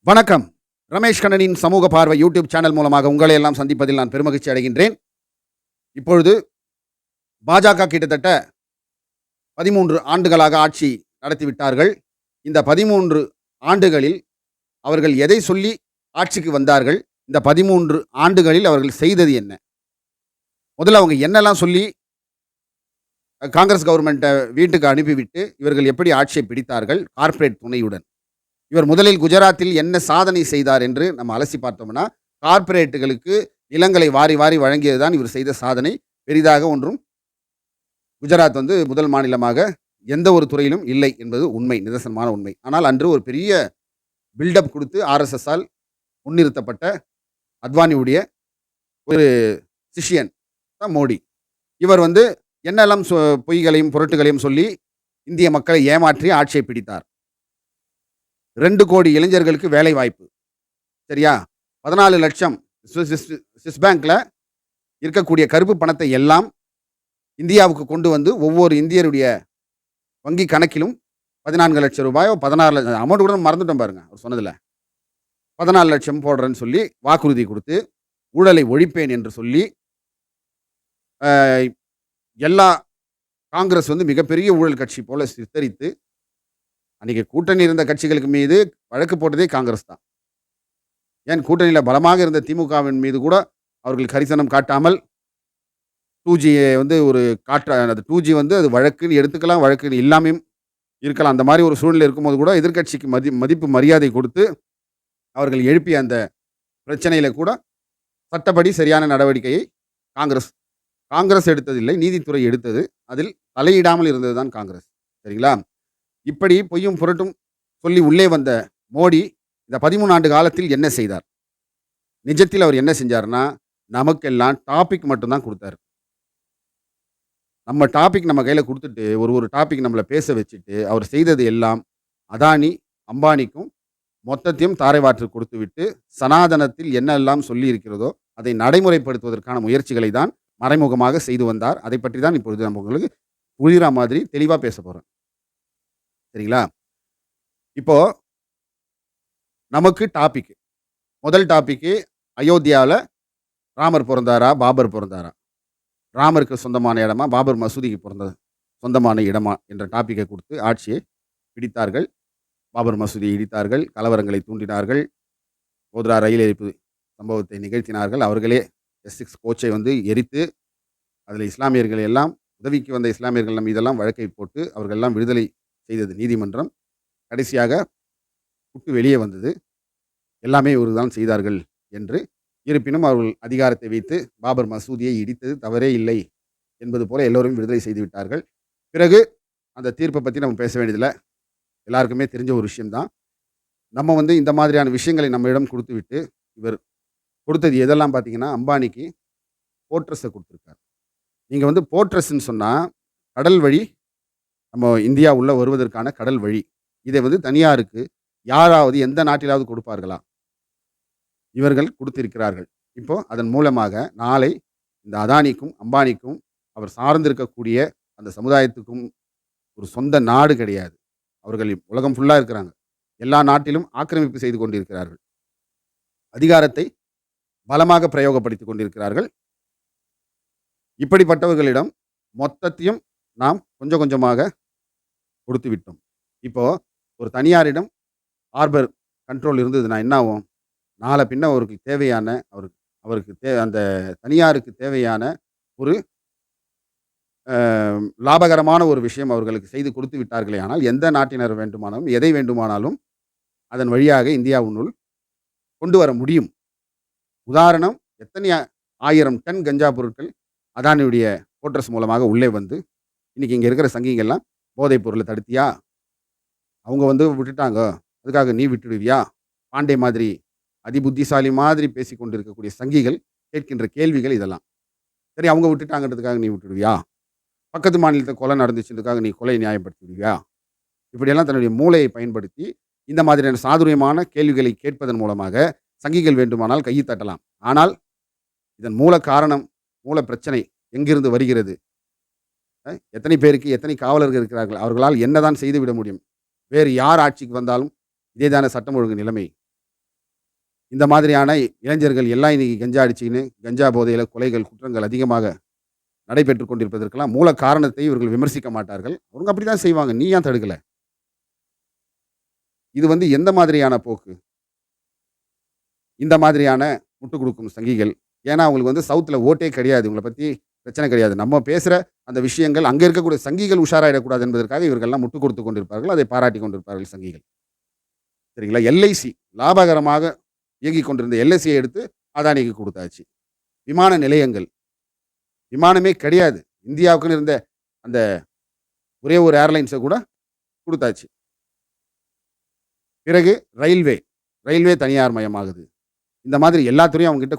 வணக்கம். ரமேஷ் கண்ணனின் சமூக பார்வை யூடியூப் சேனல் மூலமாக உங்களை எல்லாம் சந்திப்பதில் நான் பெருமகிழ்ச்சி அடைகின்றேன். இப்பொழுது பாஜக கிட்டத்தட்ட 13 ஆண்டுகளாக ஆட்சி நடத்திவிட்டார்கள். இந்த 13 ஆண்டுகளில் அவர்கள் எதை சொல்லி ஆட்சிக்கு வந்தார்கள்? இந்த 13 ஆண்டுகளில் அவர்கள் செய்தது என்ன? முதல்ல அவங்க என்னெல்லாம் சொல்லி காங்கிரஸ் கவர்மெண்ட்ட வீட்டுக்கு அனுப்பிவிட்டு, இவர்கள் எப்படி ஆட்சியை பிடித்தார்கள்? கார்ப்பரேட் துணையுடன். இவர் முதலில் குஜராத்தில் என்ன சாதனை செய்தார் என்று நம்ம அலசி பார்த்தோம்னா, கார்ப்பரேட்டுகளுக்கு நிலங்களை வாரி வாரி வழங்கியது தான் இவர் செய்த சாதனை. பெரிதாக ஒன்றும் குஜராத் முதல் மாநிலமாக எந்த ஒரு துறையிலும் இல்லை என்பது உண்மை, நிதர்சனமான உண்மை. ஆனால் அன்று ஒரு பெரிய பில்டப் குடுத்து ஆர்எஸ்எஸ்ஸால் முன்னிறுத்தப்பட்ட அத்வானியுடைய ஒரு சிஷ்யன் தான் மோடி. இவர் என்னெல்லாம் பொய்களையும், புரட்டுகளையும் சொல்லி இந்திய மக்களை ஏமாற்றி ஆட்சியை பிடித்தார். 2,00,00,000 இளைஞர்களுக்கு வேலை வாய்ப்பு. சரியா? 14,00,000 ஸ்விஸ் பேங்க்ல இருக்கக்கூடிய கருப்பு பணத்தை எல்லாம் இந்தியாவுக்கு கொண்டு வந்து ஒவ்வொரு இந்தியருடைய வங்கி கணக்கிலும் ரூ. 14,00,000 16 லட்சம் அமௌண்ட் கூட மறந்துட்டோம் பாருங்க அவர் சொன்னதுல. 14,00,000 போடுறேன்னு சொல்லி வாக்குறுதி கொடுத்து, ஊழலை ஒழிப்பேன் என்று சொல்லி, அ எல்லா காங்கிரஸ் மிகப்பெரிய ஊழல் கட்சி போல சித்தரித்து, அன்னைக்கு கூட்டணி இருந்த கட்சிகளுக்கு மீது வழக்கு போட்டதே காங்கிரஸ் தான். ஏன் கூட்டணியில பலமாக இருந்த திமுகவின் மீது கூட அவர்கள் கரிசனம் காட்டாமல் 2Gயை ஒரு அந்த 2G அது வழக்குன்னு எடுத்துக்கலாம், வழக்குன்னு இல்லாமையும் இருக்கலாம். அந்த மாதிரி ஒரு சூழ்நிலை இருக்கும்போது கூட எதிர்க்கட்சிக்கு மதிப்பு மரியாதை கொடுத்து அவர்கள் எழுப்பிய அந்த பிரச்சனையில கூட சட்டப்படி சரியான நடவடிக்கையை காங்கிரஸ் காங்கிரஸ் எடுத்ததில்லை, நீதித்துறை எடுத்தது. அதில் தலையிடாமல் இருந்தது தான் காங்கிரஸ். சரிங்களா? இப்படி பொய்யும் புரட்டும் சொல்லி உள்ளே வந்த மோடி இந்த 13 ஆண்டு காலத்தில் என்ன செய்தார்? நிஜத்தில் அவர் என்ன செஞ்சார்னா, நமக்கெல்லாம் டாபிக் மட்டும் தான் குடுத்தாரு. நம்ம டாபிக் நம்ம கையில குடுத்துட்டு, ஒரு டாபிக் நம்மள பேச வச்சுட்டு, அவர் செய்தது எல்லாம் அதானி, அம்பானிக்கும் மொத்தத்தையும் தாரை வார்த்து கொடுத்துவிட்டு, சனாதனத்தில் என்னெல்லாம் சொல்லி இருக்கிறதோ, அதை நடைமுறைப்படுத்துவதற்கான முயற்சிகளை தான் மறைமுகமாக செய்து வந்தார். அதை பற்றி தான் இப்பொழுது நம்ம உங்களுக்கு புரியிற மாதிரி தெளிவா பேசப் போறேன். சரிங்களா? இப்போ நமக்கு டாபிக். முதல் டாபிக், அயோத்தியால ராமர் பொறந்தாரா? பாபர் பொறந்தாரா? ராமருக்கு சொந்தமான இடமா? பாபர் மசூதிக்கு சொந்தமான இடமா? என்ற டாபிக்கை கொடுத்து ஆட்சியை பிடித்தார்கள். பாபர் மசூதியை இடித்தார்கள். கலவரங்களை தூண்டினார்கள். கோத்ரா ரயில் எரிப்பு சம்பவத்தை நிகழ்த்தினார்கள். அவர்களே S6 கோச்சை எரித்து, அதில் இஸ்லாமியர்கள் எல்லாம், உதவிக்கு வந்த இஸ்லாமியர்கள் மீதெல்லாம் வழக்கை போட்டு அவர்கள் எல்லாம் விடுதலை செய்தது நீதிமன்றம். கடைசியாக விட்டு வெளியே வந்தது. எல்லாமே இவர்கள் தான் செய்தார்கள் என்று. இருப்பினும் அவர்கள் அதிகாரத்தை வைத்து பாபர் மசூதியை இடித்தது தவறே இல்லை என்பது போல எல்லோரும் விடுதலை செய்து விட்டார்கள். பிறகு அந்த தீர்ப்பை பற்றி நம்ம பேச வேண்டியதில்லை. எல்லாருக்குமே தெரிஞ்ச ஒரு விஷயம் தான். நம்ம இந்த மாதிரியான விஷயங்களை நம்மிடம் கொடுத்துவிட்டு, இவர் கொடுத்தது எதெல்லாம் பார்த்தீங்கன்னா, அம்பானிக்கு போர்ட்ரஸை கொடுத்துருக்கார். நீங்க போர்ட்ரஸ்ன்னு சொன்னா, கடல் வழி நம்ம இந்தியா உள்ள வருவதற்கான கடல் வழி. இதை தனியாருக்கு யாராவது எந்த நாட்டிலாவது கொடுப்பார்களா? இவர்கள் கொடுத்திருக்கிறார்கள். இப்போ அதன் மூலமாக நாளை இந்த அதானிக்கும், அம்பானிக்கும், அவர் சார்ந்திருக்கக்கூடிய அந்த சமுதாயத்துக்கும் ஒரு சொந்த நாடு கிடையாது. அவர்கள் உலகம் ஃபுல்லா இருக்கிறாங்க. எல்லா நாட்டிலும் ஆக்கிரமிப்பு செய்து கொண்டிருக்கிறார்கள். அதிகாரத்தை பலமாக பிரயோகப்படுத்திக் கொண்டிருக்கிறார்கள். இப்படிப்பட்டவர்களிடம் மொத்தத்தையும் நாம் கொஞ்சம் கொஞ்சமாக கொடுத்து விட்டோம். இப்போ ஒரு தனியாரிடம் ஹார்பர் கண்ட்ரோல் இருந்ததுன்னா என்ன ஆகும்? நாள பின்ன அவருக்கு தேவையான அந்த தனியாருக்கு தேவையான ஒரு அ லாபகரமான ஒரு விஷயம் அவர்களுக்கு செய்து கொடுத்து விட்டார்களேயானால், எந்த நாட்டினர் வேண்டுமானாலும், எதை வேண்டுமானாலும் அதன் வழியாக இந்தியாவினுள் கொண்டு வர முடியும். உதாரணம், எத்தனை 1000 டன் கஞ்சா பொருட்கள் அதானியுடைய போர்ட்ரஸ் மூலமாக உள்ளே வந்து, இன்னைக்கு இங்க இருக்கிற சங்கிங்கெல்லாம் போதைப் பொருள தடுத்தியா? அவங்க விட்டுட்டாங்க. அதுக்காக நீ விட்டுடுவியா? பாண்டே மாதிரி அதிபுத்திசாலி மாதிரி பேசிக் கொண்டிருக்கக்கூடிய சங்கிகள் கேட்கின்ற கேள்விகள் இதெல்லாம். சரி, அவங்க விட்டுட்டாங்கன்றதுக்காக நீ விட்டுடுவியா? பக்கத்து மாநிலத்தில கொலை நடந்துச்சுன்றதுக்காக நீ கொலையை நியாயப்படுத்திடுவியா? இப்படியெல்லாம் தன்னுடைய மூளையை பயன்படுத்தி இந்த மாதிரியான சாதுரியமான கேள்விகளை கேட்பதன் மூலமாக சங்கிகள் வேண்டுமானால் கையை தட்டலாம். ஆனால் இதன் மூல காரணம், மூல பிரச்சனை எங்கிருந்து வருகிறது? எத்தனை பேருக்கு எத்தனை காவலர்கள் இருக்கிறார்கள்? அவர்களால் என்னதான் செய்துவிட முடியும்? வேறு யார் ஆட்சிக்கு வந்தாலும் இதேதான சட்டம் ஒழுங்கு நிலைமை. இந்த மாதிரியான இளைஞர்கள் எல்லாம் இன்னைக்கு கஞ்சா அடிச்சுக்கின்னு, கஞ்சா போதையில கொலைகள், குற்றங்கள் அதிகமாக நடைபெற்றுக் கொண்டிருப்பதற்கெல்லாம் மூல காரணத்தை இவர்கள் விமர்சிக்க மாட்டார்கள். அவங்க அப்படித்தான் செய்வாங்க. நீ ஏன் தடுக்கல? இது எந்த மாதிரியான போக்கு? இந்த மாதிரியான முட்டுக் குடுக்கும் சங்கிகள். ஏன்னா, அவங்களுக்கு சவுத்ல ஓட்டே கிடையாது. இவங்கள பத்தி பிரச்சனை கிடையாது. நம்ம பேசுற அந்த விஷயங்கள் அங்க இருக்கக்கூடிய சங்கிகள் உஷாராயிடக்கூடாது என்பதற்காக இவர்கள்லாம் முட்டுக் கொடுத்துக் கொண்டிருப்பார்கள். அதை பாராட்டிக் கொண்டிருப்பார்கள் சங்கிகள். சரிங்களா? எல்ஐசி லாபகரமாக இயங்கிக் கொண்டிருந்த எல்ஐசியை எடுத்து அதானிக்கு குடுத்தாச்சு. விமான நிலையங்கள், விமானமே கிடையாது. இந்தியாவுக்குன்னு இருந்த அந்த ஒரே ஒரு ஏர்லைன்ஸ கூட குடுத்தாச்சு. பிறகு ரயில்வே தனியார் மயமாகுது. இந்த மாதிரி எல்லா துறையும் அவங்ககிட்ட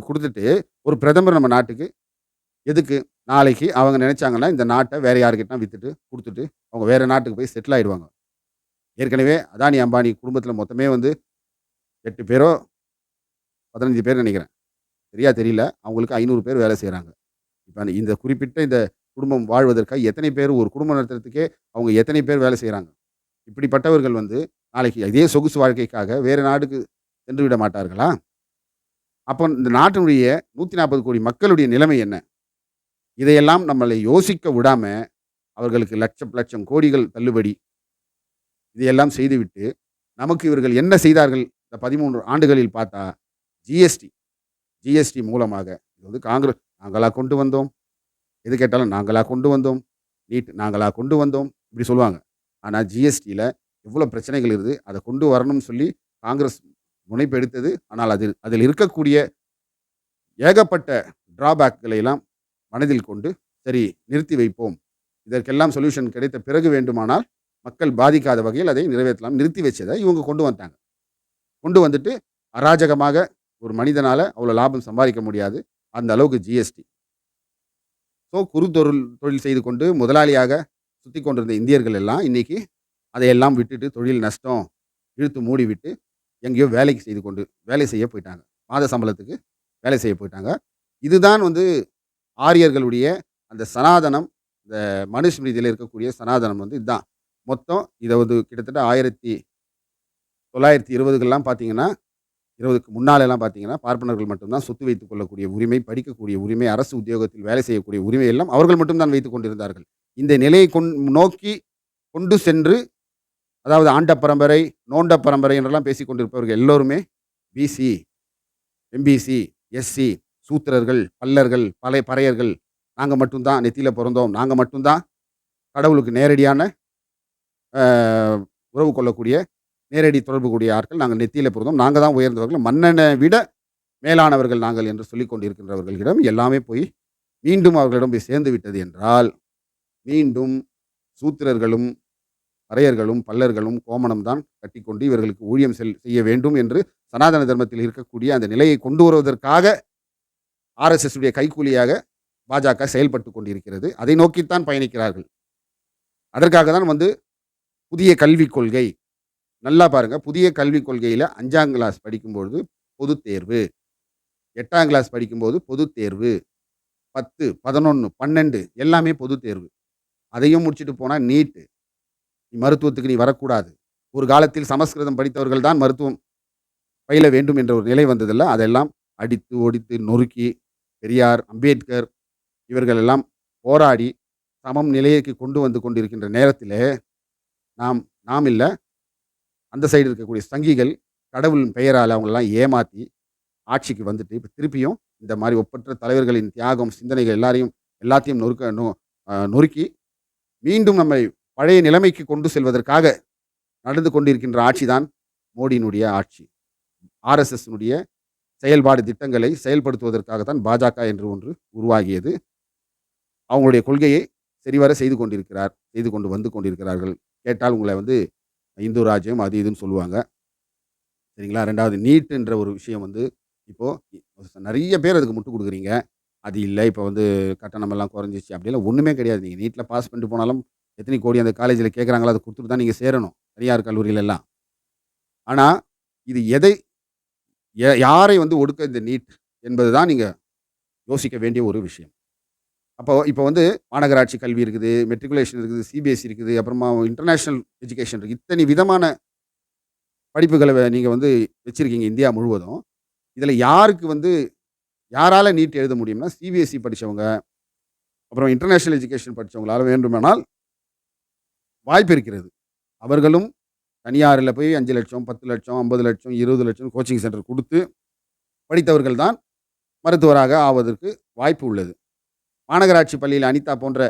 குடுத்துட்டு, ஒரு பிரதமர் நம்ம நாட்டுக்கு எதுக்கு? நாளைக்கு அவங்க நெனைச்சாங்கன்னா, இந்த நாட்ட வேற யார்கிட்டனா வித்துட்டு, குடுத்துட்டு, அவங்க வேற நாட்டுக்கு போய் செட்டில் ஆயிடுவாங்க. ஏற்கனவே அதானி, அம்பானி குடும்பத்தில மொத்தமே 8 பேரோ, 15 பேர் நெனைக்கிறேன். சரியா தெரியல. அவங்களுக்கு 500 பேர் வேலை செய்றாங்க. இப்ப இந்த குறிப்பிட்ட இந்த குடும்பம் வாழ்வதற்காக எத்தனை பேர் ஒரு குடும்பம் நடத்துறதுக்கே அவங்க எத்தனை பேர் வேலை செய்றாங்க. இப்படிப்பட்டவர்கள் நாளைக்கு இதே சொகுசு வாழ்க்கைக்காக வேற நாடுக்கு சென்று விட மாட்டார்களா? அப்போ இந்த நாட்டினுடைய 140 கோடி மக்களுடைய நிலைமை என்ன? இதையெல்லாம் நம்மளை யோசிக்க விடாம, அவர்களுக்கு லட்சம் கோடிகள் தள்ளுபடி, இதையெல்லாம் செய்துவிட்டு, நமக்கு இவர்கள் என்ன செய்தார்கள்? இந்த 13 ஆண்டுகளில் பார்த்தா, ஜிஎஸ்டி ஜிஎஸ்டி மூலமாக இது காங்கிரஸ் நாங்களா கொண்டு வந்தோம். எது கேட்டாலும் நாங்களா கொண்டு வந்தோம். நீட் நாங்களா கொண்டு வந்தோம். இப்படி சொல்லுவாங்க. ஆனா ஜிஎஸ்டில எவ்வளோ பிரச்சனைகள் இருக்குது. அத கொண்டு வரணும்னு சொல்லி காங்கிரஸ் முனைப்பு எடுத்தது. ஆனால் அதில் இருக்கக்கூடிய ஏகப்பட்ட டிராபேக்களை எல்லாம் மனதில் கொண்டு, சரி நிறுத்தி வைப்போம். இதற்கெல்லாம் சொல்யூஷன் கிடைத்த பிறகு வேண்டுமானால், மக்கள் பாதிக்காத வகையில் அதை நிறைவேற்றலாம். நிறுத்தி வச்சத இவங்க கொண்டு வந்துட்டாங்க. கொண்டு வந்துட்டு அராஜகமாக ஒரு மனிதனால அவ்வளோ லாபம் சம்பாதிக்க முடியாது. அந்த அளவுக்கு ஜிஎஸ்டி. குறு தொழில் செய்து கொண்டு முதலாளியாக சுத்திக் கொண்டிருந்த இந்தியர்கள் எல்லாம் இன்னைக்கு அதையெல்லாம் விட்டுட்டு தொழில் நஷ்டம் இழுத்து மூடிவிட்டு எங்கேயோ வேலை செய்ய போயிட்டாங்க. மாத சம்பளத்துக்கு வேலை செய்ய போயிட்டாங்க. இதுதான் ஆரியர்களுடைய அந்த சனாதனம், இந்த மனுஸ்மிருதியில இருக்கக்கூடிய சனாதனம் இதுதான். மொத்தம் இத கிட்டத்தட்ட 1920கள்லாம் பார்த்தீங்கன்னா, 20க்கு முன்னாலலாம் பார்த்தீங்கன்னா, பார்ப்பனர்கள் மட்டும் தான் சொத்து வைத்துக் கொள்ளக்கூடிய உரிமை, படிக்கக்கூடிய உரிமை, அரசு உத்தியோகத்தில் வேலை செய்யக்கூடிய உரிமை எல்லாம் அவர்கள் மட்டும் தான் வைத்துக் கொண்டிருந்தார்கள். இந்த நிலையை நோக்கி கொண்டு சென்று, அதாவது ஆண்ட பரம்பரை, நோண்ட பரம்பரை என்றெல்லாம் பேசிக் கொண்டிருப்பவர்கள் எல்லோருமே பிசி, எம்பிசி, எஸ்சி, சூத்திரர்கள், பல்லர்கள், பறையர்கள், நாங்க மட்டும் தான் நெத்தியில பொறந்தோம். நாங்க மட்டும் தான் கடவுளுக்கு நேரடியான அ உறவு கொள்ளக்கூடிய, நேரடி தொடர்பு கூடிய ஆட்கள். நாங்க நெத்தியில பொறந்தோம். நாங்க தான் உயர்ந்தவர்கள். மன்னனை விட மேலானவர்கள் நாங்கள் என்று சொல்லிக் கொண்டிருக்கின்றவர்களிடம் எல்லாமே போய் மீண்டும் அவர்களிடம் போய் சேர்ந்து விட்டது என்றால், மீண்டும் சூத்திரர்களும், பறையர்களும், பல்லர்களும் கோமணம் தான் கட்டிக்கொண்டு இவர்களுக்கு ஊழியம் செய்ய வேண்டும் என்று சனாதன தர்மத்தில் இருக்கக்கூடிய அந்த நிலையை கொண்டு வருவதற்காக ஆர்எஸ்எஸ் உடைய கைக்கூலியாக பாஜக செயல்பட்டுக் கொண்டிருக்கிறது. அதை நோக்கித்தான் பயணிக்கிறார்கள். அதற்காக தான் புதிய கல்விக் கொள்கை. நல்லா பாருங்க. புதிய கல்விக் கொள்கையில 5ஆம் கிளாஸ் படிக்கும்பொழுது பொதுத் தேர்வு. 8ஆம் கிளாஸ் படிக்கும்போது பொதுத் தேர்வு. 10, 11, 12 எல்லாமே பொதுத் தேர்வு. அதையும் முடிச்சுட்டு போனா நீட். மருத்துவத்துக்கு நீ வரக்கூடாது. ஒரு காலத்தில் சமஸ்கிருதம் படித்தவர்கள் தான் மருத்துவம் பயில வேண்டும் என்ற ஒரு நிலை வந்ததில்ல. அதெல்லாம் அடித்து, ஒடித்து, நொறுக்கி, பெரியார், அம்பேத்கர் இவர்கள் எல்லாம் போராடி சமம் நிலைக்கு கொண்டு வந்து கொண்டிருக்கின்ற நேரத்திலே, நாம் இல்ல, அந்த சைடு இருக்கக்கூடிய சங்கிகள் கடவுளின் பெயரால அவங்களெல்லாம் ஏமாத்தி ஆட்சிக்கு வந்துட்டு, இப்ப திருப்பியும் இந்த மாரி ஒப்பற்ற தலைவர்களின் தியாகம், சிந்தனைகள் எல்லாத்தையும் நொறுக்கி மீண்டும் நம்மை பழைய நிலைமைக்கு கொண்டு செல்வதற்காக நடந்து கொண்டிருக்கின்ற ஆட்சி தான் மோடியினுடைய ஆட்சி. ஆர்எஸ்எஸ்னுடைய செயல்பாடு திட்டங்களை செயல்படுத்துவதற்காக தான் பாஜக என்று ஒன்று உருவாகியது. அவங்களுடைய கொள்கையை சரிவர செய்து கொண்டு வந்து கொண்டிருக்கிறார்கள். கேட்டால் உங்கள இந்து ராஜ்யம் அது இதுன்னு சொல்லுவாங்க. சரிங்களா? 2வது நீட்ன்ற ஒரு விஷயம் இப்போ நெறைய பேர் அதுக்கு முட்டு குடுக்குறீங்க. அது இல்ல இப்ப கட்டணமெல்லாம் குறைஞ்சிருச்சு அப்படிலாம் ஒண்ணுமே கிடையாது. நீங்க நீட்ல பாஸ் பண்ணிட்டு போனாலும் எத்தனை கோடி அந்த காலேஜ்ல கேட்கறாங்களோ, அத குடுத்துட்டு தான் நீங்க சேரணும். தனியார் கல்லூரியில எல்லாம். ஆனா, இது யாரை ஒடுக்க இந்த நீட் என்பது தான் நீங்க யோசிக்க வேண்டிய ஒரு விஷயம். அப்போ இப்போ மாநகராட்சி கல்வி இருக்குது, மெட்ரிகுலேஷன் இருக்குது, சிபிஎஸ்இ இருக்குது, அப்புறமா இன்டர்நேஷனல் எஜுகேஷன் இருக்கு. இத்தனை விதமான படிப்புகள நீங்க வந்து வச்சிருக்கீங்க இந்தியா முழுவதும். இதில யாருக்கு வந்து யாரால நீட் எழுத முடியும்னா, சிபிஎஸ்இ படிச்சவங்க, அப்புறம் இன்டர்நேஷனல் எஜுகேஷன் படிச்சவங்களால வேண்டுமானால் வாய்ப்பு இருக்கிறது. அவர்களும் தனியார்ல போய் 5,00,000, 10,00,000, 50,00,000, 20,00,000 கோச்சிங் சென்டர் குடுத்து படித்தவர்கள் தான் மருத்துவராக ஆவதற்கு வாய்ப்பு உள்ளது. மாநகராட்சி பள்ளியில அனிதா போன்ற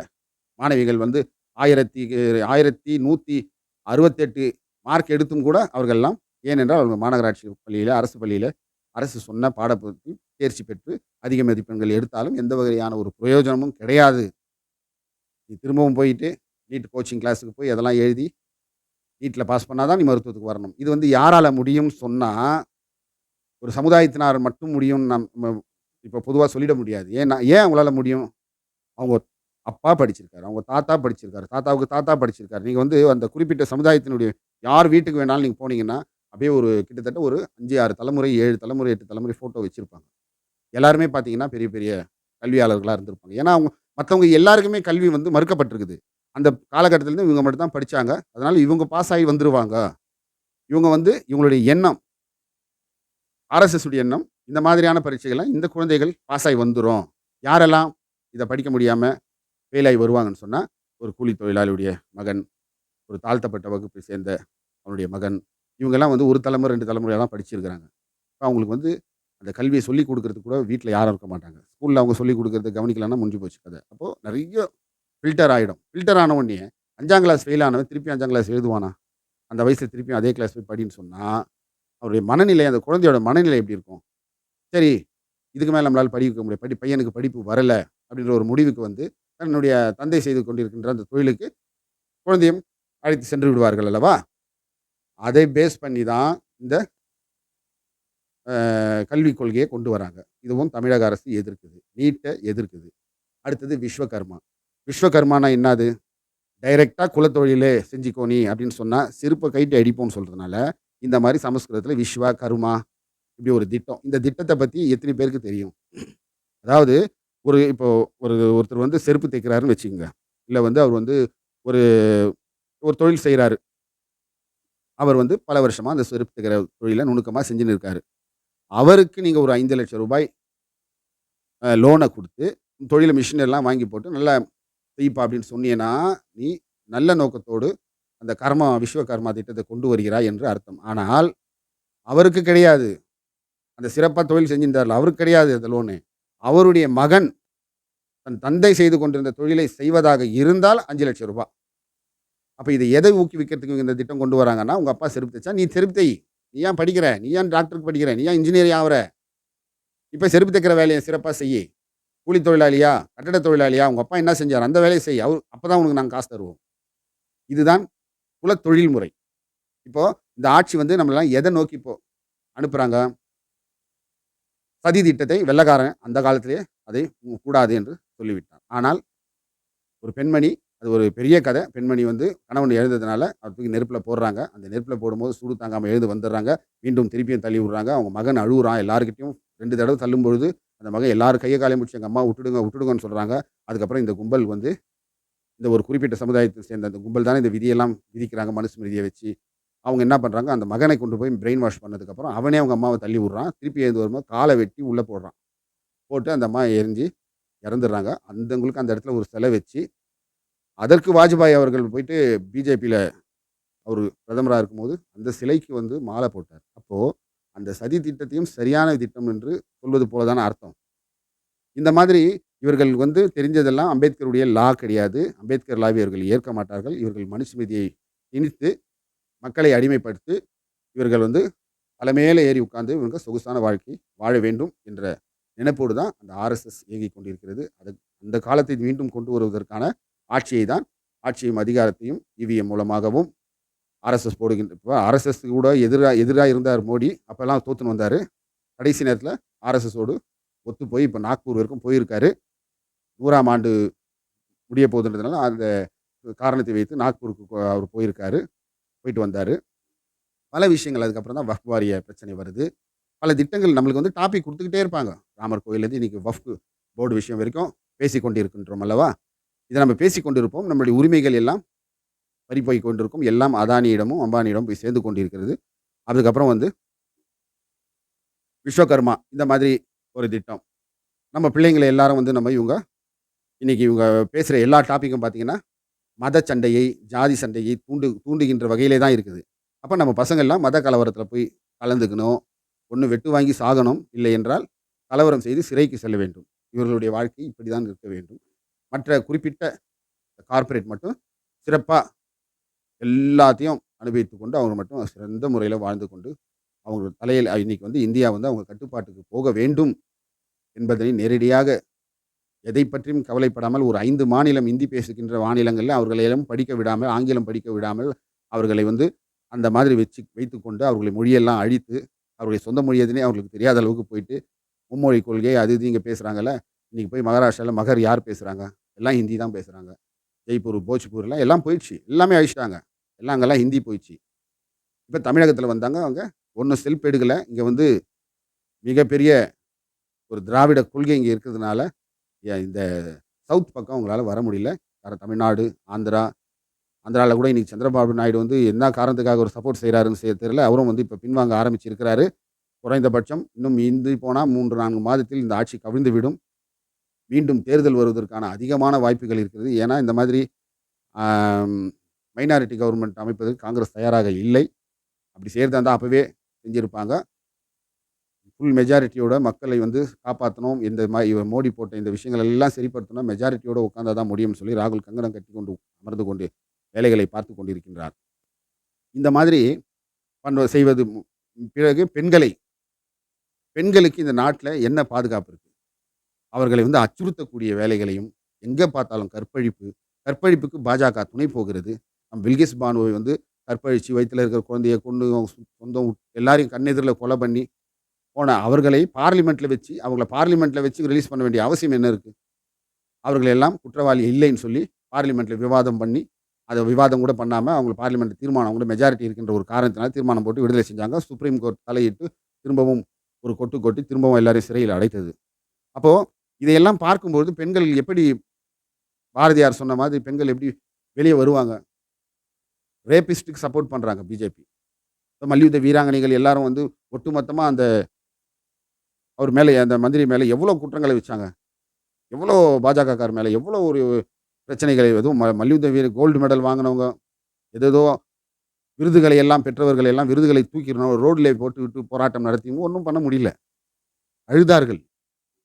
மாணவிகள் வந்து 1168 மார்க் எடுத்தும் கூட அவர்கள்லாம் ஏனென்றால் அவங்க மாநகராட்சி பள்ளியில, அரசு பள்ளியில, அரசு சொன்ன பாடப்புத்தகத்தில் தேர்ச்சி பெற்று அதிக மதிப்பெண்கள் எடுத்தாலும் எந்த வகையான ஒரு பிரயோஜனமும் கிடையாது. நீ திரும்பவும் போயிட்டு நீட் கோச்சிங் கிளாஸ்க்கு போய் அதெல்லாம் எழுதி நீட்ல பாஸ் பண்ணா தான் நீ மருத்துவத்துக்கு வரணும். இது வந்து யாரால முடியும்னு சொன்னா, ஒரு சமுதாயத்தினார் மட்டும் முடியும்னு நம்ம இப்ப பொதுவா சொல்லிட முடியாது. ஏன் அவங்களால முடியும்? அவங்க அப்பா படிச்சிருக்காரு. அவங்க தாத்தா படிச்சிருக்காரு. தாத்தாவுக்கு தாத்தா படிச்சிருக்காரு. நீங்க வந்து அந்த குறிப்பிட்ட சமுதாயத்தினுடைய யார் வீட்டுக்கு வேணாலும் நீங்க போனீங்கன்னா, அப்படியே ஒரு கிட்டத்தட்ட ஒரு 5, 6 தலைமுறை, 7 தலைமுறை, 8 தலைமுறை ஃபோட்டோ வச்சிருப்பாங்க. எல்லாருமே பார்த்தீங்கன்னா, பெரிய பெரிய கல்வியாளர்களா இருந்திருப்பாங்க. ஏன்னா, மத்தவங்க எல்லாருக்குமே கல்வி வந்து மறுக்கப்பட்டிருக்குது. அந்த காலகட்டத்தில இவங்க மட்டும் தான் படிச்சாங்க. அதனால இவங்க பாஸ் ஆகி வந்துருவாங்க. இவங்க வந்து இவங்களுடைய எண்ணம், ஆர்எஸ்எஸ் உடைய எண்ணம், இந்த மாதிரியான பரீட்சைகள்ல இந்த குழந்தைகள் பாஸ் ஆகி வந்துரும். யாரெல்லாம் இத படிக்க முடியாம ஃபெயில் ஆயி வருவாங்கன்னு சொன்னா, ஒரு கூலி தொழிலாளியுடைய மகன், ஒரு தாழ்த்தப்பட்ட வகுப்பை சேர்ந்த அவனுடைய மகன், இவங்கலாம் வந்து 1 தலைமுறை, 2 தலைமுறையா தான் படிச்சிருக்கிறாங்க. அப்ப அவங்களுக்கு வந்து அந்த கல்விய சொல்லிக் குடுக்குறதுக்கு கூட வீட்ல யாரும் இருக்க மாட்டாங்க. ஸ்கூல்ல அவங்க சொல்லிக் குடுக்குறத கவனிக்கலன்னா முடிஞ்சு போச்சு கத. அப்போ நெறைய ஃபில்டர் ஆயிடும். ஃபில்டர் ஆன உடனே 5ஆம் கிளாஸ் ஃபெயில் ஆனவன் திருப்பி 5ஆம் கிளாஸ் எழுதுவானா? அந்த வயசுல திருப்பியும் அதே கிளாஸ் போய் படின்னு சொன்னா, அவருடைய மனநிலை அந்த குழந்தையோட மனநிலை எப்படி இருக்கும்? சரி, இதுக்கு மேல நம்மளால படிக்க முடியாது. பையனுக்கு படிப்பு வரல அப்படின்ற ஒரு முடிவுக்கு வந்து, தன்னுடைய தந்தை செய்து கொண்டிருக்கின்ற அந்த தொழிலுக்கு குழந்தையும் அழைத்து சென்று விடுவார்கள் அல்லவா? அதை பேஸ் பண்ணி தான் இந்த கல்விக் கொள்கைய கொண்டு வராங்க. இதுவும் தமிழக அரசு எதிர்க்குது. நீட்ட எதிர்க்குது. அடுத்தது விஸ்வகர்மா. விஸ்வகர்மானா என்னாது? டைரக்ட்டா குலத்தொழிலே செஞ்சுக்கோ நீ அப்படின்னு சொன்னா, செருப்ப கழட்டி அடிப்போம்ன்னு சொல்றதுனால, இந்த மாரி சமஸ்கிருதத்தில விஸ்வ கர்மா இப்படி ஒரு திட்டம். இந்த திட்டத்த பத்தி எத்தனை பேருக்கு தெரியும்? அதாவது இப்போ ஒருத்தர் வந்து செருப்பு தைக்கிறாருன்னு வச்சுக்கங்க. இல்ல வந்து அவர் வந்து ஒரு ஒரு தொழில் செய்றாரு. அவர் வந்து பல வருஷமா அந்த செருப்பு தைக்கிற தொழில நுணுக்கமா செஞ்சுன்னு இருக்காரு. அவருக்கு நீங்க ஒரு ரூ. 5,00,000 லோன குடுத்து, தொழில மிஷின் எல்லாம் வாங்கி போட்டு, "நல்லா செய்ப்பா" அப்படின்னு சொன்னீயன்னா, நீ நல்ல நோக்கத்தோடு அந்த விஸ்வகர்மா திட்டத்தை கொண்டு வருகிறாய் என்று அர்த்தம். ஆனால், அவருக்கு கிடையாது. அந்த சிறப்பா தொழில் செஞ்சிருந்தார்ல, அவருக்கு கிடையாது அந்த லோனு. அவருடைய மகன் தன் தந்தை செய்து கொண்டிருந்த தொழிலை செய்வதாக இருந்தால் ரூ. 5,00,000. அப்ப இத எதை ஊக்குவிக்கிறதுக்கு இவங்க இந்த திட்டம் கொண்டு வராங்கன்னா, உங்க அப்பா செருப்பு தைச்சா, நீ செருப்பு தை. நீ ஏன் படிக்கிற? நீ ஏன் டாக்டருக்கு படிக்கிற? நீ ஏன் இன்ஜினியர் ஆவுற? இப்ப செருப்பு தைக்கிற வேலைய சிறப்பா செய்யி. கூலி தொழிலாளியா? கட்டட தொழிலாளியா? உங்க அப்பா என்ன செஞ்சாரு? அந்த வேலைய செய். அப்பதான் உனக்கு நாங்க காசு தருவோம். இதுதான் குலத்தொழில் முறை. இப்போ இந்த ஆட்சி வந்து நம்மளலாம் எத நோக்கி இப்போ அனுப்புறாங்க? சதி திட்டத்தை வெள்ளைக்காரன் அந்த காலத்திலேயே அதை கூடாது என்று சொல்லிவிட்டான். ஆனால் ஒரு பெண்மணி அது ஒரு பெரிய கதை. பெண்மணி வந்து கணவன் இழந்ததுனால, அவர தூக்கி நெருப்புல போடுறாங்க. அந்த நெருப்புல போடும்போது சூடு தாங்காம எழுந்து வந்துர்றாங்க. மீண்டும் திருப்பியும் தள்ளி விடுறாங்க. அவங்க மகன் அழுவுறான். எல்லார்கிட்டயும் 2 தடவ தள்ளும்பொழுது, அந்த மகன் எல்லாரும் கைய காலையும் புடிச்சு, "எங்க அம்மாவ விட்டுடுங்க, விட்டுடுங்கன்னு" சொல்றாங்க. அதுக்கப்புறம் இந்த கும்பல் வந்து இந்த ஒரு குறிப்பிட்ட சமுதாயத்தை சேர்ந்த அந்த கும்பல் தானே இந்த விதியெல்லாம் விதிக்கிறாங்க, மனுஸ்மிருதிய வச்சு. அவங்க என்ன பண்றாங்க, அந்த மகனை கொண்டு போய் பிரெயின் வாஷ் பண்ணதுக்கப்புறம், அவனே அவங்க அம்மாவ தள்ளி விடுறான். திருப்பி எழுந்து வரும்போது கால வெட்டி உள்ள போடுறான். போட்டு அந்த அம்மா எரிஞ்சு இறந்துடுறாங்க. அந்தவங்களுக்கு அந்த இடத்துல ஒரு சிலை வச்சு, அதற்கு வாஜ்பாய் அவர்கள் போயிட்டு பிஜேபியில அவரு பிரதமரா இருக்கும்போது, அந்த சிலைக்கு வந்து மாலை போட்டார். அப்போ அந்த சதி திட்டத்தையும் சரியான திட்டம் என்று சொல்வது போல தான அர்த்தம். இந்த மாதிரி இவர்கள் வந்து தெரிஞ்சதெல்லாம் அம்பேத்கருடைய லா கிடையாது. அம்பேத்கர் லாவை இவர்கள் ஏற்க மாட்டார்கள். இவர்கள் மனுஸ்மிருதியை திணித்து, மக்களை அடிமைப்படுத்தி, இவர்கள் வந்து தலை மேல ஏறி உட்கார்ந்து இவங்க சொகுசான வாழ்க்கை வாழ வேண்டும் என்ற நினைப்போடு தான் அந்த ஆர்எஸ்எஸ் இயங்கிக் கொண்டிருக்கிறது. அந்த காலத்தை மீண்டும் கொண்டு வருவதற்கான ஆட்சியை தான் ஆட்சியும் அதிகாரத்தையும் இவிஎம் மூலமாகவும் ஆர்எஸ்எஸ் போடுகின்ற இப்ப ஆர்எஸ்எஸ் கூட எதிரா இருந்தார் மோடி. அப்பல்லாம் தோத்துன்னு வந்தாரு. கடைசி நேரத்தில ஆர்எஸ்எஸோடு ஒத்து போய் இப்ப நாக்பூர் வரைக்கும் போயிருக்காரு. 100ஆம் ஆண்டு முடிய போகுதுன்றதுனால அந்த காரணத்தை வைத்து நாக்பூருக்கு அவர் போயிருக்காரு. போயிட்டு வந்தாரு. பல விஷயங்கள் அதுக்கப்புறம் தான் வக்ஃப் வாரிய பிரச்சனை வருது. பல திட்டங்கள் நம்மளுக்கு வந்து டாபிக் குடுத்துக்கிட்டே இருப்பாங்க. ராமர் கோயில்லேருந்து இன்னைக்கு வக்ஃப் போர்டு விஷயம் வரைக்கும் பேசிக் கொண்டிருக்கின்றோம் அல்லவா? இத நம்ம பேசிக் கொண்டிருப்போம். நம்முடைய உரிமைகள் எல்லாம் பறிபோய் கொண்டிருக்கும். எல்லாம் அதானியிடமும், அம்பானியிடமும் போய் சேர்ந்து கொண்டிருக்கிறது. அதுக்கப்புறம் வந்து விஸ்வகர்மா இந்த மாதிரி ஒரு திட்டம். நம்ம பிள்ளைங்கள எல்லாரும் வந்து நம்ம இவங்க இன்னைக்கு இவங்க பேசுற எல்லா டாபிக்கும் பார்த்தீங்கன்னா, மத சண்டையை, ஜாதி சண்டையை தூண்டுகின்ற வகையிலே தான் இருக்குது. அப்ப நம்ம பசங்கள்லாம் மத கலவரத்தில போய் கலந்துக்கணும். ஒண்ணு வெட்டு வாங்கி சாகணும். இல்லை என்றால் கலவரம் செய்து சிறைக்கு செல்ல வேண்டும். இவர்களுடைய வாழ்க்கை இப்படிதான் இருக்க வேண்டும். மற்ற குறிப்பிட்ட கார்ப்பரேட் மட்டும் சிறப்பா எல்லாத்தையும் அனுபவித்துக் கொண்டு, அவங்க மட்டும் சிறந்த முறையில வாழ்ந்து கொண்டு, அவங்க தலையில இன்னைக்கு வந்து இந்தியா வந்து அவங்க கட்டுப்பாட்டுக்கு போக வேண்டும் என்பதை நேரடியாக எதை பற்றியும் கவலைப்படாமல் ஒரு 5 மாநிலம் இந்தி பேசுகின்ற மாநிலங்கள்ல அவர்களை எல்லாம் படிக்க விடாமல், ஆங்கிலம் படிக்க விடாமல், அவர்களை வந்து அந்த மாதிரி வைத்துக்கொண்டு அவர்களுடைய மொழியெல்லாம் அழித்து, அவர்களுடைய சொந்த மொழி எதுன்னே அவர்களுக்கு தெரியாத அளவுக்கு போயிட்டு, மும்மொழி கொள்கை அது இது இங்க பேசுறாங்கல்ல. இன்னைக்கு போய் மகாராஷ்டிரால மகர் யார் பேசுறாங்க? எல்லாம் ஹிந்தி தான் பேசுறாங்க. ஜெய்ப்பூர், போஜ்பூர்லாம் எல்லாம் போயிடுச்சு. எல்லாமே அழிச்சுட்டாங்க. எல்லாம் அங்கெல்லாம் ஹிந்தி போயிடுச்சு. இப்ப தமிழகத்தில வந்தாங்க அவங்க ஒண்ணும் செல்ப் எடுக்கல. இங்க வந்து மிகப்பெரிய ஒரு திராவிட கொள்கை இங்க இருக்கிறதுனால, இந்த சவுத் பக்கம் அவங்களால வர முடியல. தமிழ்நாடு, ஆந்திரா, ஆந்திரால கூட இன்னைக்கு சந்திரபாபு நாயுடு வந்து என்ன காரணத்துக்காக ஒரு சப்போர்ட் செய்றாருன்னு தெரியல. அவரும் வந்து இப்ப பின்வாங்க ஆரம்பிச்சிருக்கிறாரு. குறைந்தபட்சம் இன்னும் மிஞ்சி போனா 3, 4 மாதத்தில் இந்த ஆட்சி கவிழ்ந்துவிடும். மீண்டும் தேர்தல் வருவதற்கான அதிகமான வாய்ப்புகள் இருக்கிறது. ஏன்னா, இந்த மாதிரி ஆம் மைனாரிட்டி கவர்ன்மென்ட் அமைப்பதற்கு காங்கிரஸ் தயாராக இல்லை. அப்படி செய்றதா இருந்தா அப்பவே செஞ்சிருப்பாங்க. ஃபுல் மெஜாரிட்டியோட மக்களை வந்து காப்பாத்தணும். இந்த மோடி போட்ட இந்த விஷயங்கள் எல்லாம் சரிப்படுத்தணும். மெஜாரிட்டியோட உட்கார்ந்தா தான் முடியும்னு சொல்லி ராகுல் கங்கணம் கட்டிக்கொண்டு அமர்ந்து கொண்டு வேலைகளை பார்த்துக் கொண்டிருக்கின்றார். இந்த மாதிரி செய்வது பிறகு பெண்களுக்கு இந்த நாட்ல என்ன பாதுகாப்பு இருக்கு? அவர்களை வந்து அச்சுறுத்தக்கூடிய வேலைகளையும், எங்க பார்த்தாலும் கற்பழிப்பு. கற்பழிப்புக்கு பாஜக துணை போகிறது. பில்கிஸ் பானுவை வந்து கற்பழிச்சு வயித்துல இருக்கிற குழந்தைய கொன்னு அவங்க சொந்தம் எல்லாரையும் கண்ணெதிர்ல கொலை பண்ணி போன அவர்களை பார்லிமென்ட்ல வச்சு ரிலீஸ் பண்ண வேண்டிய அவசியம் என்ன இருக்கு? அவர்கள் எல்லாம் குற்றவாளி இல்லைன்னு சொல்லி பார்லிமென்ட்ல விவாதம் பண்ணி, அத விவாதம் கூட பண்ணாம அவங்க பார்லிமென்ட் தீர்மானம் கூட மெஜாரிட்டி இருக்கின்ற ஒரு காரணத்தினால தீர்மானம் போட்டு விடுதலை செஞ்சாங்க. சுப்ரீம் கோர்ட் தலையிட்டு திரும்பவும் ஒரு கொட்டு கொட்டி திரும்பவும் எல்லாரையும் சிறையில் அடைத்தது. அப்போ இதையெல்லாம் பார்க்கும்போது பெண்கள் எப்படி பாரதியார் சொன்ன மாதிரி பெண்கள் எப்படி வெளிய வருவாங்க? ரேபிஸ்ட்க்கு சப்போர்ட் பண்றாங்க பிஜேபி. மல்யுத்த வீராங்கனைகள் எல்லாரும் வந்து ஒட்டுமொத்தமா அவர் மேல அந்த மந்திரி மேல எவ்வளோ குற்றங்களை வச்சாங்க. எவ்வளோ பாஜகக்கார் மேல எவ்வளோ ஒரு பிரச்சனைகளை எதுவும் மல்யுத்த கோல்டு மெடல் வாங்குனவங்க, ஏதேதோ விருதுகளை எல்லாம் பெற்றவர்கள் எல்லாம் விருதுகளை தூக்கி ரோட்ல போட்டுவிட்டு போராட்டம் நடத்தியும் ஒண்ணும் பண்ண முடியல. அழுதார்கள்.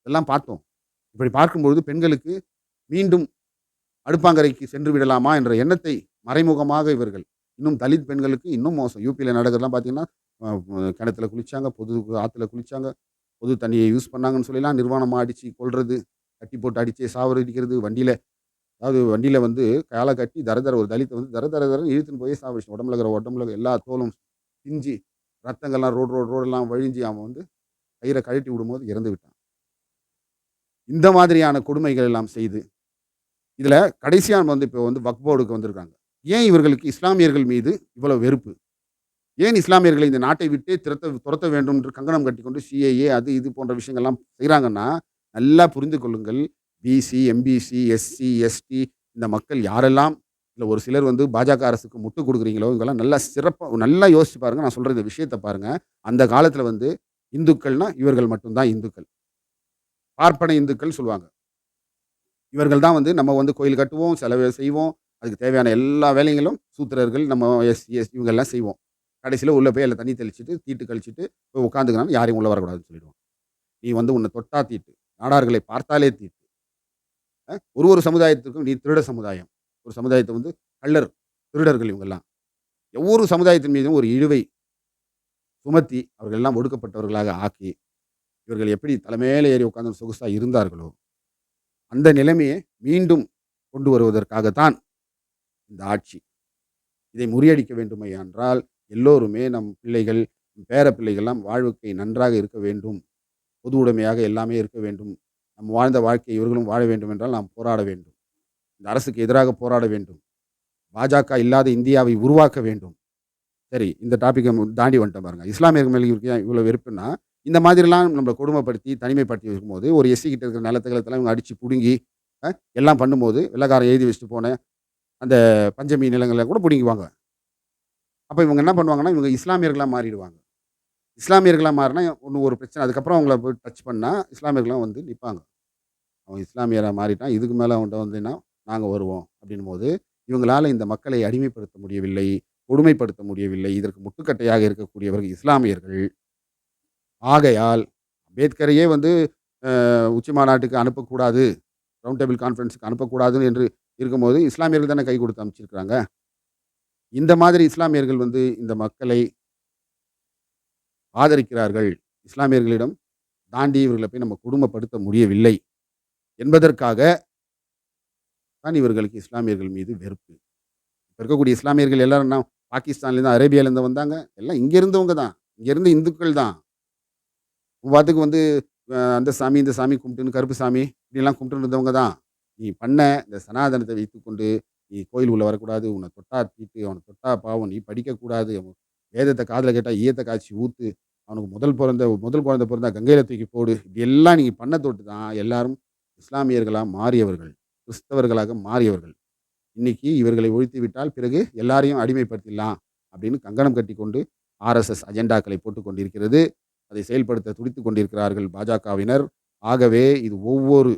இதெல்லாம் பார்த்தோம். இப்படி பார்க்கும்பொழுது பெண்களுக்கு மீண்டும் அடுப்பாங்கரைக்கு சென்று விடலாமா என்ற எண்ணத்தை மறைமுகமாக இவர்கள் இன்னும் தலித் பெண்களுக்கு இன்னும் மோசம். யூபியில நடக்கிறதெல்லாம் பார்த்தீங்கன்னா, கிணத்துல குளிச்சாங்க, பொது ஆத்துல குளிச்சாங்க, பொது தண்ணிய யூஸ் பண்ணாங்கன்னு சொல்லிலாம் நிர்வாணமா அடிச்சு கொல்றது, கட்டி போட்டு அடிச்சே சாவடிக்கிறது, வண்டியில வந்து கால கட்டி ஒரு தலித்த வந்து தரன்னு இழுத்துன்னு போய் சாவடிச்சு. உடம்புல எல்லா தோலும் பிஞ்சு, ரத்தங்கள்லாம் ரோடெல்லாம் வழிஞ்சு அவன் வந்து கயிற கழட்டி விடும்போது இறந்து விட்டான். இந்த மாதிரியான கொடுமைகள் எல்லாம் செய்து, இதுல கடைசியா வந்து இப்போ வந்து வக்ஃப் போர்டுக்கு வந்திருக்காங்க. ஏன் இவர்களுக்கு இஸ்லாமியர்கள் மீது இவ்வளவு வெறுப்பு? ஏன் இஸ்லாமியர்களை இந்த நாட்டை விட்டே துரத்த வேண்டும் என்று கங்கணம் கட்டிக்கொண்டு சிஏஏ அது இது போன்ற விஷயங்கள்லாம் செய்றாங்கன்னா, நல்லா புரிந்து கொள்ளுங்கள். பிசி, எம்பிசி, எஸ்சி, எஸ்டி இந்த மக்கள் யாரெல்லாம் இல்ல ஒரு சிலர் வந்து பாஜக அரசுக்கு முட்டு குடுக்குறீங்களோ, இவங்கலாம் நல்லா யோசிச்சு பாருங்க. நான் சொல்ற இந்த விஷயத்த பாருங்க. அந்த காலத்துல வந்து இந்துக்கள்னா இவர்கள் மட்டும் தான் இந்துக்கள். பார்ப்பன இந்துக்கள் சொல்லுவாங்க. இவர்கள் தான் வந்து நம்ம வந்து கோயில் கட்டுவோம், செலவு செய்வோம். அதுக்கு தேவையான எல்லா வேலைகளும் சூத்திரர்கள், நம்ம எஸ்சி, எஸ்டி இவங்கெல்லாம் செய்வோம். கடைசியில உள்ள போய் அதில தண்ணி தெளிச்சுட்டு, தீட்டு கழிச்சுட்டு போய் உட்காந்துக்கலாம்னு யாரையும் உள்ள வரக்கூடாதுன்னு சொல்லிடுவோம். நீ வந்து உன்ன தொட்டா தீட்டு. நாடார்களை பார்த்தாலே தீட்டு. ஒரு சமுதாயத்திற்கும் நீ திருட சமுதாயம். ஒரு சமுதாயத்த வந்து கள்ளர், திருடர்கள் இவங்கெல்லாம். ஒவ்வொரு சமுதாயத்தின் மீதும் ஒரு இழுவை சுமத்தி, அவர்கள் எல்லாம் ஒடுக்கப்பட்டவர்களாக ஆக்கி, இவர்கள் எப்படி தலைமையில ஏறி உட்கார்ந்து சொகுசா இருந்தார்களோ, அந்த நிலைமையை மீண்டும் கொண்டு வருவதற்காகத்தான் இந்த ஆட்சி. இதை முறியடிக்க வேண்டுமேயென்றால், எல்லோருமே நம் பிள்ளைகள், பேர பிள்ளைகள்லாம் வாழ்க்கை நன்றாக இருக்க வேண்டும். பொது உடைமையாக எல்லாமே இருக்க வேண்டும். நம் வாழ்ந்த வாழ்க்கையை இவர்களும் வாழ வேண்டும் என்றால் நாம் போராட வேண்டும். இந்த அரசுக்கு எதிராக போராட வேண்டும். பாஜக இல்லாத இந்தியாவை உருவாக்க வேண்டும். சரி, இந்த டாபிக்க தாண்டி வந்துட்டேன் பாருங்க. இஸ்லாமியர்கள் மேல இவருக்கு ஏன் இவ்வளோ வெறுப்புன்னா, இந்த மாதிரிலாம் நம்மள கொடுமைப்படுத்தி, தனிமைப்படுத்தி இருக்கும்போது, ஒரு எஸ்சி கிட்ட இருக்கிற நிலத்த கிலத்தெல்லாம் இவங்க அடிச்சு புடுங்கி, எல்லாம் பண்ணும்போது, வெள்ளைக்காரன் எழுதி வச்சுட்டு போன அந்த பஞ்சமி நிலங்கள கூட புடுங்கிக்குவாங்க. அப்ப இவங்க என்ன பண்ணுவாங்கன்னா, இவங்க இஸ்லாமியர்களா மாறிடுவாங்க. இஸ்லாமியர்களா மாறுனா ஒண்ணு ஒரு பிரச்சனை. அதுக்கப்புறம் அவங்கள போய் டச் பண்ணா, இஸ்லாமியர்கள்லாம் வந்து நிப்பாங்க. அவன் இஸ்லாமியரா மாறிட்டான். இதுக்கு மேல அவன்ட்ட வந்தீன்னா, நாங்க வருவோம் அப்படின்னும்போது, இவங்களால இந்த மக்களை அடிமைப்படுத்த முடியவில்லை, கொடுமைப்படுத்த முடியவில்லை. இதற்கு முட்டுக்கட்டையாக இருக்கக்கூடியவர்கள் இஸ்லாமியர்கள். ஆகையால் அம்பேத்கரையே வந்து உச்சி மாநாட்டுக்கு அனுப்பக்கூடாது, ரவுண்ட் டேபிள் கான்ஃபரன்ஸ்க்கு அனுப்பக்கூடாது என்று இருக்கும்போது, இஸ்லாமியர்கள் தானே கை கொடுத்து அனுப்பிச்சிருக்கிறாங்க. இந்த மாதிரி இஸ்லாமியர்கள் வந்து இந்த மக்களை ஆதரிக்கிறார்கள். இஸ்லாமியர்களிடம் தாண்டி இவர்கள போய் நம்ம கொடுமைப்படுத்த முடியவில்லை என்பதற்காக தான் இவர்களுக்கு இஸ்லாமியர்கள் மீது வெறுப்பு. இப்ப இருக்கக்கூடிய இஸ்லாமியர்கள் எல்லாரும் என்ன பாகிஸ்தான்லேருந்து, அரேபியாலேருந்து வந்தாங்க. எல்லாம் இங்க இருந்தவங்க தான். இங்க இருந்த இந்துக்கள் தான். உன் பாட்டுக்கு வந்து அந்த சாமி, இந்த சாமி கும்பிட்டுன்னு கருப்பு சாமி இப்படிலாம் கும்பிட்டுன்னு இருந்தவங்க தான். நீ பண்ண இந்த சனாதனத்தை வைத்துக்கொண்டு, நீ கோயில் உள்ள வரக்கூடாது. உன்ன தொட்டா தீட்டு, அவன தொட்டா பாவம். நீ படிக்கக்கூடாது. வேதத்த காதுல கேட்டா ஈயத்த காய்ச்சி ஊத்து. அவனுக்கு முதல் குழந்தை பொறந்தா கங்கையில தூக்கி போடு. இப்படி எல்லாம் நீங்க பண்ண தொட்டு தான் எல்லாரும் இஸ்லாமியர்களா மாறியவர்கள். கிறிஸ்தவர்களாக மாறியவர்கள். இன்னைக்கு இவர்களை ஒழித்து விட்டால் பிறகு எல்லாரையும் அடிமைப்படுத்திடலாம் அப்படின்னு கங்கணம் கட்டிக்கொண்டு ஆர்எஸ்எஸ் அஜெண்டாக்களை போட்டுக் கொண்டிருக்கிறது. அதை செயல்படுத்த துடித்துக் கொண்டிருக்கிறார்கள் பாஜகவினர். ஆகவே இது ஒவ்வொரு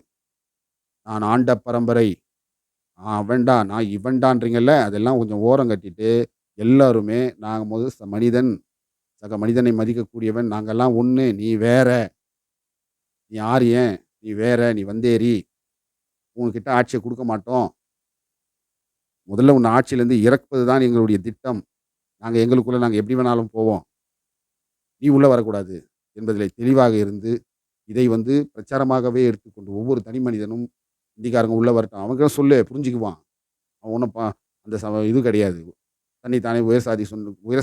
நான் ஆண்ட பரம்பரை, அவன்டா, நான் இவன்டான்றீங்கல்ல, அதெல்லாம் கொஞ்சம் ஓரம் கட்டிட்டு, எல்லாருமே நாங்க மனிதன், சக மனிதனை மதிக்கக்கூடியவன், நாங்கெல்லாம் ஒண்ணு, நீ வேற, நீ ஆரியன், நீ வேற, நீ வந்தேரி, உன்கிட்ட ஆட்சிய குடுக்க மாட்டோம். முதல்ல உன்ன ஆட்சியிலேருந்து இறக்குவது தான் எங்களுடைய திட்டம். நாங்க எப்படி வேணாலும் போவோம். நீ உள்ள வரக்கூடாது என்பதிலே தெளிவாக இருந்து, இதை வந்து பிரச்சாரமாகவே எடுத்துக்கொண்டு ஒவ்வொரு தனி மனிதனும் இந்திக்காரங்க உள்ள வரட்டும். அவன்கிட்ட சொல்லு புரிஞ்சுக்குவான். அவன் ஒண்ணும் அந்த இது கிடையாது. தன்னை தானே உயர்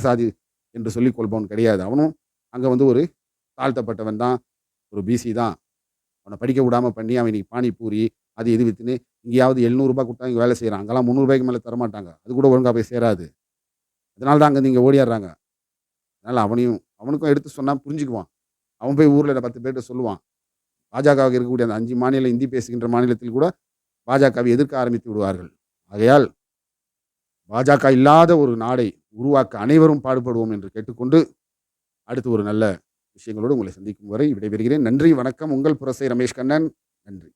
சாதி என்று சொல்லிக் கொள்பவன் கிடையாது. அவனும் அங்க வந்து ஒரு தாழ்த்தப்பட்டவன் தான். ஒரு பிசி தான். அவன படிக்க விடாம பண்ணி, அவன் இன்னைக்கு பானிபூரி, அது இது வித்துன்னு இங்கேயாவது ரூ. 700 குடுத்தா இங்க வேலை செய்றான். அங்கலாம் ரூ. 300க்கு மேல தரமாட்டாங்க. அது கூட ஒழுங்கா போய் சேராது. அதனால தான் அங்கருந்து இங்க ஓடியார்றாங்க. அதனால அவனுக்கும் எடுத்து சொன்னா புரிஞ்சுக்குவான். அவன் போய் ஊர்ல 10 பேர்ட்ட சொல்லுவான். பாஜகவுக்கு இருக்கக்கூடிய அந்த 5 மாநில இந்தி பேசுகின்ற மாநிலத்தில் கூட பாஜகவை எதிர்க்க ஆரம்பித்து விடுவார்கள். ஆகையால் பாஜக இல்லாத ஒரு நாடை உருவாக்க அனைவரும் பாடுபடுவோம் என்று கேட்டுக்கொண்டு, அடுத்து ஒரு நல்ல விஷயங்களோடு உங்களை சந்திக்கும் வரை விடைபெறுகிறேன். நன்றி, வணக்கம். உங்கள் புரசை ரமேஷ் கண்ணன். நன்றி.